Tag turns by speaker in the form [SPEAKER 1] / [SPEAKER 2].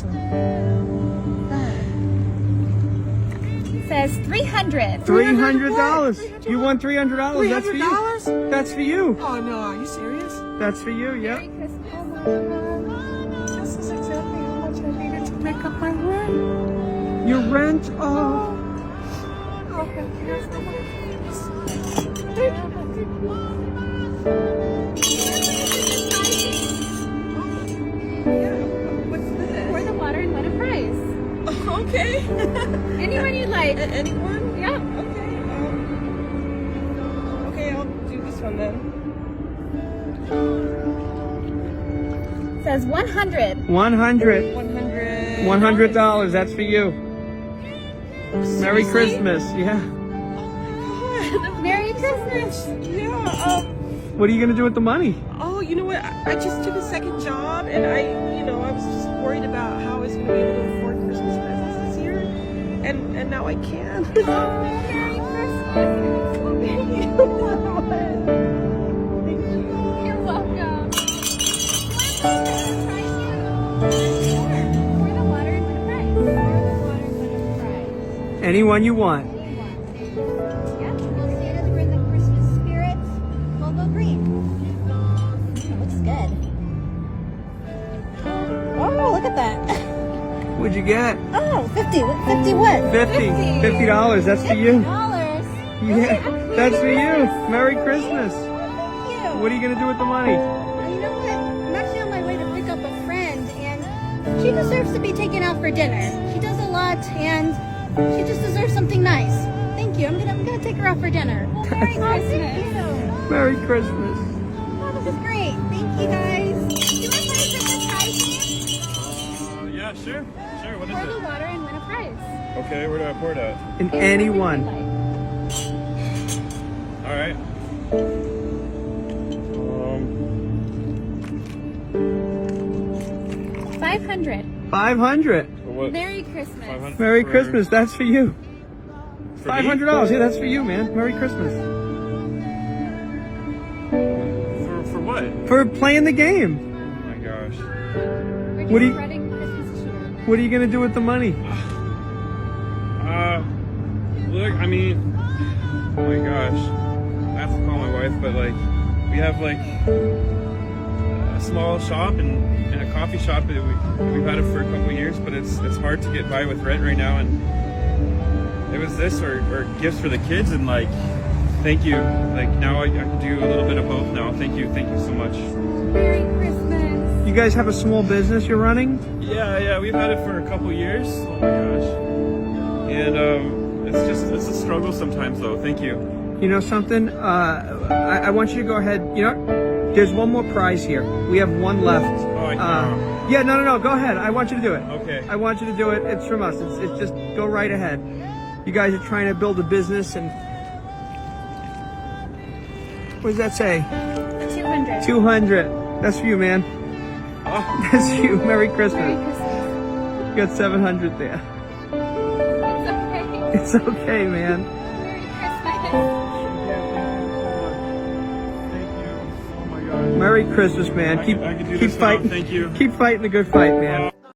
[SPEAKER 1] awesome.
[SPEAKER 2] Says $300.
[SPEAKER 1] $300. You won $300. That's for you.
[SPEAKER 3] $300?
[SPEAKER 1] That's for you.
[SPEAKER 3] Oh no, are you serious?
[SPEAKER 1] That's for you. Yep.
[SPEAKER 2] Merry Christmas.
[SPEAKER 3] Oh my god. This is exactly how much I needed to make up my rent.
[SPEAKER 1] Your rent. Oh.
[SPEAKER 3] Okay, here's the one. What's this?
[SPEAKER 2] Pour the water and win a prize.
[SPEAKER 3] Okay.
[SPEAKER 2] Anyone you like.
[SPEAKER 3] Anyone?
[SPEAKER 2] Yeah.
[SPEAKER 3] Okay, I'll do this one then.
[SPEAKER 2] Says 100.
[SPEAKER 1] 100.
[SPEAKER 3] 100.
[SPEAKER 1] $100. That's for you. Merry
[SPEAKER 3] Seriously?
[SPEAKER 1] Christmas. Yeah.
[SPEAKER 3] Oh my god.
[SPEAKER 2] Merry Christmas.
[SPEAKER 3] Yeah.
[SPEAKER 1] What are you gonna do with the money?
[SPEAKER 3] Oh, you know what? I just took a second job, and I was just worried about how I was going to be able to afford Christmas presents this year, and now I can.
[SPEAKER 2] Oh, Merry Christmas.
[SPEAKER 3] Thank you.
[SPEAKER 2] You're welcome. Pour the water and win a prize. Pour the water and win a prize.
[SPEAKER 1] Anyone you want.
[SPEAKER 2] Yeah, we'll Santa's we're in the Christmas spirit. We'll go green. It looks good. Oh, look at that.
[SPEAKER 1] What'd you get?
[SPEAKER 2] Oh, 50. 50 what?
[SPEAKER 1] 50. $50. That's for you.
[SPEAKER 2] $50.
[SPEAKER 1] Yeah. That's for you. Merry Christmas.
[SPEAKER 2] Thank you.
[SPEAKER 1] What are you gonna do with the money?
[SPEAKER 2] You know what? I'm actually on my way to pick up a friend, and she deserves to be taken out for dinner. She does a lot, and she just deserves something nice. Thank you. I'm gonna take her out for dinner. Well, Merry Christmas.
[SPEAKER 1] Merry Christmas.
[SPEAKER 2] Oh, this is great. Thank you, guys. Do you want to play Christmas prize?
[SPEAKER 4] Yeah, sure. Sure, what is
[SPEAKER 2] Pour the
[SPEAKER 4] it?
[SPEAKER 2] water and win a prize.
[SPEAKER 4] Okay, where do I pour it at?
[SPEAKER 1] And anyone.
[SPEAKER 4] Alright.
[SPEAKER 2] 500.
[SPEAKER 1] 500.
[SPEAKER 4] For what?
[SPEAKER 2] Merry Christmas.
[SPEAKER 4] 500
[SPEAKER 1] Merry
[SPEAKER 4] for-
[SPEAKER 1] Christmas. That's for you.
[SPEAKER 4] for me?
[SPEAKER 1] $500. Yeah, that's for you, man. Merry Christmas.
[SPEAKER 4] For what?
[SPEAKER 1] For playing the game.
[SPEAKER 4] Oh my gosh.
[SPEAKER 2] We're just
[SPEAKER 1] What do you-
[SPEAKER 2] spreading Christmas cheer.
[SPEAKER 1] What are you gonna do with the money?
[SPEAKER 4] Look, I mean, oh my gosh. I have to call my wife, but like, we have like a small shop and a coffee shop. We've had it for a couple of years, but it's hard to get by with rent right now. And it was this or gifts for the kids, and like, thank you. Like now I can do a little bit of both now. Thank you so much.
[SPEAKER 2] Merry Christmas.
[SPEAKER 1] You guys have a small business you're running?
[SPEAKER 4] Yeah, we've had it for a couple years. Oh my gosh. And it's a struggle sometimes though. Thank you.
[SPEAKER 1] You know something? I want you to go ahead. You know, there's one more prize here. We have one left.
[SPEAKER 4] Oh, I can't.
[SPEAKER 1] Yeah, no. Go ahead. I want you to do it.
[SPEAKER 4] Okay.
[SPEAKER 1] I want you to do it. It's from us. It's just go right ahead. You guys are trying to build a business, and what does that say?
[SPEAKER 2] 200.
[SPEAKER 1] 200. That's for you, man.
[SPEAKER 4] Oh.
[SPEAKER 1] That's for you. Merry
[SPEAKER 2] Merry
[SPEAKER 1] Christmas.
[SPEAKER 2] Christmas.
[SPEAKER 1] You got 700 there.
[SPEAKER 2] It's okay.
[SPEAKER 1] It's okay, man.
[SPEAKER 2] Merry Christmas.
[SPEAKER 4] Thank you. Oh my God.
[SPEAKER 1] Merry Christmas, man.
[SPEAKER 4] I
[SPEAKER 1] Keep
[SPEAKER 4] can do
[SPEAKER 1] keep
[SPEAKER 4] this now.
[SPEAKER 1] fighting.
[SPEAKER 4] Thank you.
[SPEAKER 1] Keep fighting the good fight, man.